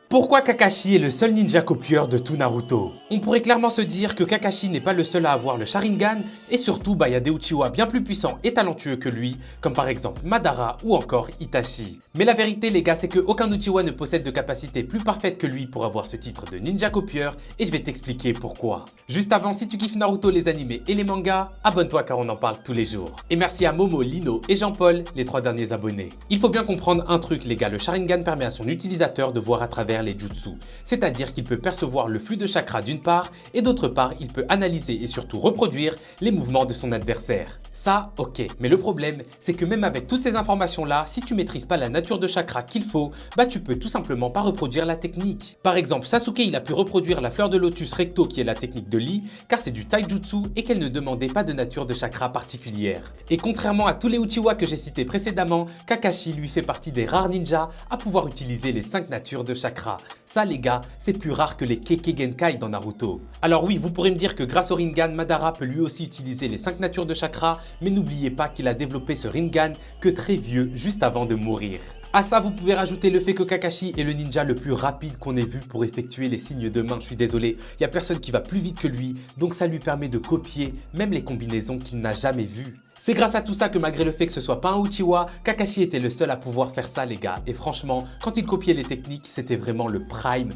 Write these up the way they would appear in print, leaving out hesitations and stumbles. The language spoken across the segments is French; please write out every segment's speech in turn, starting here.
Pourquoi Kakashi est le seul ninja copieur de tout Naruto? On pourrait clairement se dire que Kakashi n'est pas le seul à avoir le Sharingan et surtout il y a des Uchiwa bien plus puissants et talentueux que lui, comme par exemple Madara ou encore Itachi. Mais la vérité les gars, c'est qu'aucun Uchiwa ne possède de capacité plus parfaite que lui pour avoir ce titre de ninja copieur et je vais t'expliquer pourquoi. Juste avant, si tu kiffes Naruto, les animés et les mangas, abonne-toi car on en parle tous les jours. Et merci à Momo, Lino et Jean-Paul, les 3 derniers abonnés. Il faut bien comprendre un truc les gars, le Sharingan permet à son utilisateur de voir à travers les jutsu, c'est-à-dire qu'il peut percevoir le flux de chakra d'une part et d'autre part il peut analyser et surtout reproduire les mouvements de son adversaire. Ça ok, mais le problème c'est que même avec toutes ces informations là, si tu maîtrises pas la nature de chakra qu'il faut, tu peux tout simplement pas reproduire la technique. Par exemple Sasuke il a pu reproduire la fleur de lotus recto qui est la technique de Lee car c'est du taijutsu et qu'elle ne demandait pas de nature de chakra particulière. Et contrairement à tous les Uchiwa que j'ai cités précédemment, Kakashi lui fait partie des rares ninjas à pouvoir utiliser les 5 natures de chakra. Ça les gars, c'est plus rare que les Kekkei Genkai dans Naruto. Alors oui, vous pourrez me dire que grâce au Rinnegan, Madara peut lui aussi utiliser les 5 natures de chakra, mais n'oubliez pas qu'il a développé ce Rinnegan que très vieux, juste avant de mourir. À ça, vous pouvez rajouter le fait que Kakashi est le ninja le plus rapide qu'on ait vu pour effectuer les signes de main. Je suis désolé, il n'y a personne qui va plus vite que lui, donc ça lui permet de copier même les combinaisons qu'il n'a jamais vues. C'est grâce à tout ça que malgré le fait que ce soit pas un Uchiwa, Kakashi était le seul à pouvoir faire ça les gars. Et franchement, quand il copiait les techniques, c'était vraiment le prime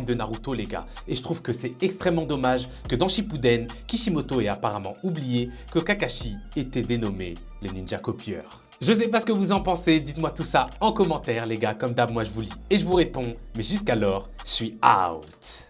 de Naruto les gars. Et je trouve que c'est extrêmement dommage que dans Shippuden, Kishimoto ait apparemment oublié que Kakashi était dénommé le ninja copieur. Je sais pas ce que vous en pensez, dites-moi tout ça en commentaire les gars, comme d'hab moi je vous lis et je vous réponds. Mais jusqu'alors, je suis out.